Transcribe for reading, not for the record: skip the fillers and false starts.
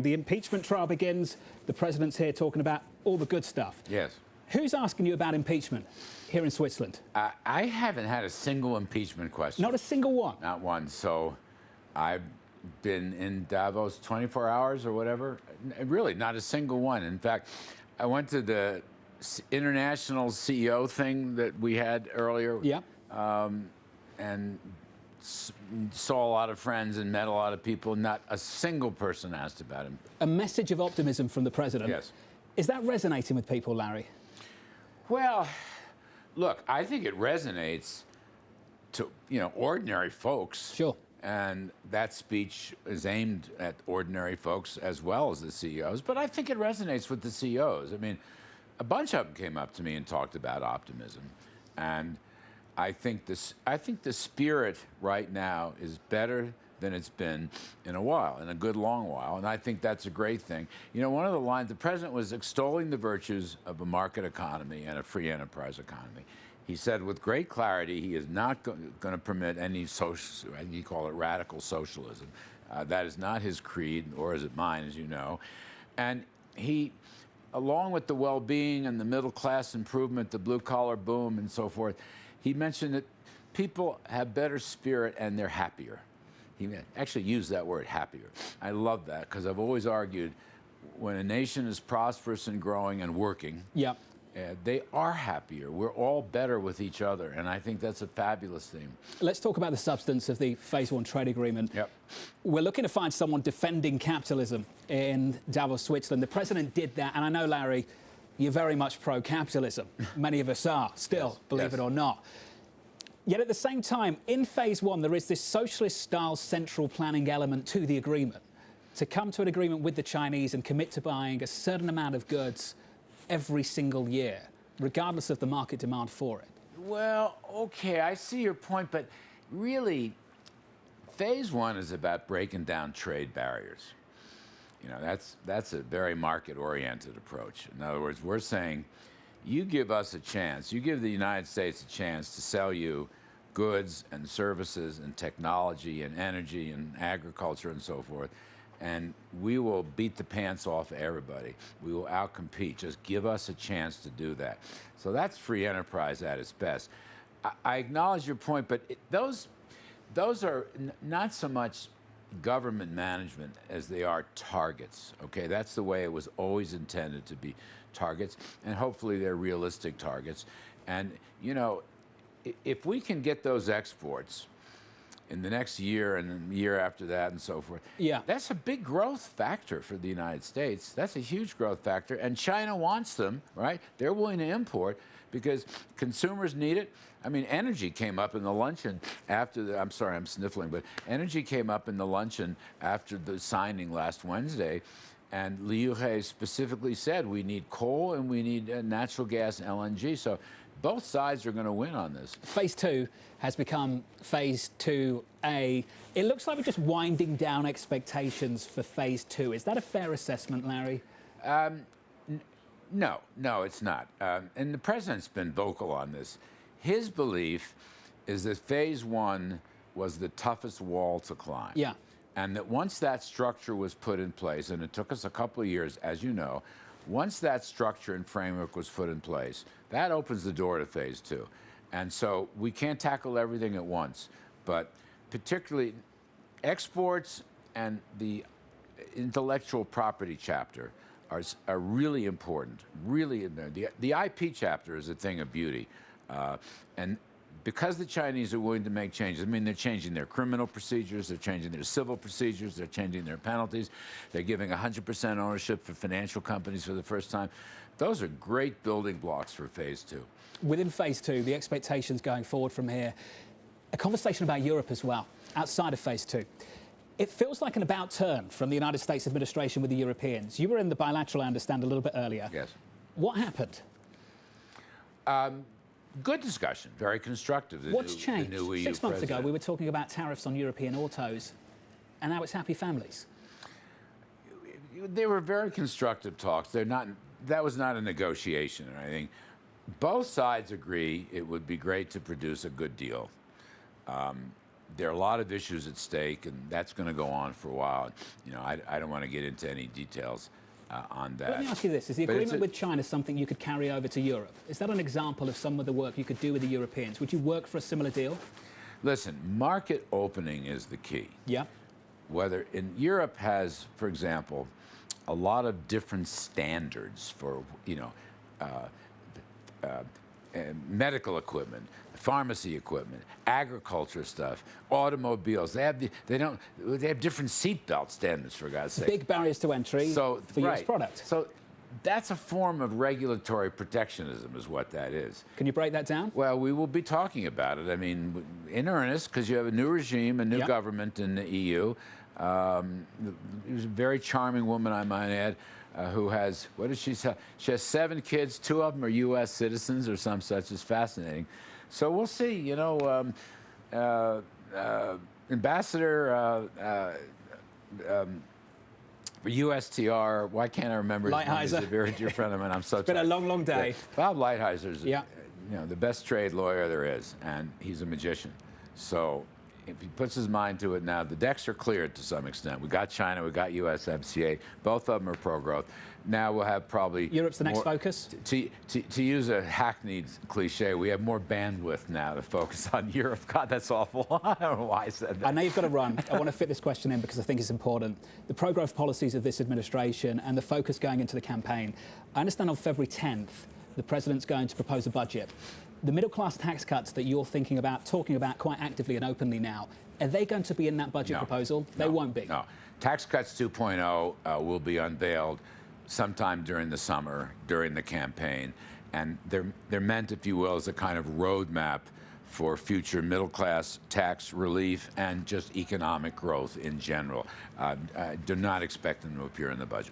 The impeachment trial begins. The president's here talking about all the good stuff. Yes. Who's asking you about impeachment here in Switzerland? I haven't had a single impeachment question. Not a single one? Not one. So I've been in Davos 24 hours or whatever. Really, not a single one. In fact, I went to the international CEO thing that we had earlier. Yeah. And saw a lot of friends and met a lot of people. Not a single person asked about him. A message of optimism from the president. Yes. Is that resonating with people, Larry? Well, look, I think it resonates to, ordinary folks. Sure. And that speech is aimed at ordinary folks as well as the CEOs. But I think it resonates with the CEOs. I mean, a bunch of them came up to me and talked about optimism. And I think the spirit right now is better than it's been in a while, in a good long while, and I think that's a great thing. One of the lines, the president was extolling the virtues of a market economy and a free enterprise economy. He said with great clarity he is not going to permit any social, he called it radical socialism. That is not his creed, or is it mine, as you know. And he, along with the well-being and the middle-class improvement, the blue-collar boom and so forth, he mentioned that people have better spirit and they're happier. He actually used that word, happier. I love that because I've always argued when a nation is prosperous and growing and working, yeah, they are happier. We're all better with each other, and I think that's a fabulous thing. Let's talk about the substance of the Phase 1 trade agreement. Yep. We're looking to find someone defending capitalism in Davos, Switzerland. The president did that, and I know, Larry, you're very much pro-capitalism. Many of us are, still, yes, believe it or not. Yet at the same time, in Phase 1, there is this socialist-style central planning element to the agreement. To come to an agreement with the Chinese and commit to buying a certain amount of goods every single year, regardless of the market demand for it. Well, okay, I see your point, but really, Phase 1 is about breaking down trade barriers. That's a very market-oriented approach. In other words, we're saying, you give us a chance, you give the United States a chance to sell you goods and services and technology and energy and agriculture and so forth, and we will beat the pants off everybody. We will outcompete. Just give us a chance to do that. So that's free enterprise at its best. I acknowledge your point, but those are not so much government management as they are targets, okay? That's the way it was always intended to be, targets, and hopefully they're realistic targets. And, if we can get those exports in the next year and the year after that and so forth, yeah, that's a big growth factor for the United States. That's a huge growth factor, and China wants them, right? They're willing to import because consumers need it. I mean, energy came up in the luncheon after the, I'm sorry, I'm sniffling, but energy came up in the luncheon after the signing last Wednesday, and Liu He specifically said we need coal and we need natural gas, LNG. So both sides are going to win on this. Phase 2 has become Phase 2A. It looks like we're just winding down expectations for Phase 2. Is that a fair assessment, Larry? No, it's not. And the president's been vocal on this. His belief is that Phase 1 was the toughest wall to climb. Yeah. And that once that structure was put in place, and it took us a couple of years, as you know, once that structure and framework was put in place, that opens the door to Phase 2. And so we can't tackle everything at once, but particularly exports and the intellectual property chapter are really important, really. The IP chapter is a thing of beauty. And because the Chinese are willing to make changes, I mean, they're changing their criminal procedures, they're changing their civil procedures, they're changing their penalties, they're giving 100% ownership for financial companies for the first time. Those are great building blocks for Phase 2. Within Phase 2, the expectations going forward from here, a conversation about Europe as well, outside of Phase 2. It feels like an about turn from the United States administration with the Europeans. You were in the bilateral, I understand, a little bit earlier. Yes. What happened? Good discussion, very constructive. What's changed? 6 months ago, we were talking about tariffs on European autos, and now it's happy families. They were very constructive talks. That was not a negotiation or anything. Both sides agree it would be great to produce a good deal. there are a lot of issues at stake, and that's going to go on for a while. You know, I don't want to get into any details on that. Let me ask you this. Is the agreement with China something you could carry over to Europe? Is that an example of some of the work you could do with the Europeans? Would you work for a similar deal? Listen, market opening is the key. Yeah. Whether in Europe has, for example, a lot of different standards for, you know, medical equipment, pharmacy equipment, agriculture stuff, automobiles. They have different seatbelt standards, for God's sake. Big barriers to entry for US products. So that's a form of regulatory protectionism, is what that is. Can you break that down? Well, we will be talking about it. I mean, in earnest, because you have a new regime, a new government in the EU. She was a very charming woman, I might add, who has, what does she say? She has 7 kids. 2 of them are U.S. citizens or some such. It's fascinating. So we'll see. You know, Ambassador for USTR, why can't I remember his name? He's a very dear friend of mine. I'm so It's been a long, long day. Yeah. Bob Lighthizer you know, the best trade lawyer there is, and he's a magician. So if he puts his mind to it now, the decks are cleared to some extent. We got China, we got USMCA. Both of them are pro-growth. Now we'll have probably Europe's the next focus. To use a hackneyed cliche, we have more bandwidth now to focus on Europe. God, that's awful. I don't know why I said that. I know you've got to run. I want to fit this question in because I think it's important. The pro-growth policies of this administration and the focus going into the campaign. I understand on February 10th, the president's going to propose a budget. The middle-class tax cuts that you're thinking about, talking about quite actively and openly now, are they going to be in that budget proposal? They won't be. No. Tax Cuts 2.0 will be unveiled sometime during the summer, during the campaign. And they're meant, if you will, as a kind of roadmap for future middle-class tax relief and just economic growth in general. Do not expect them to appear in the budget.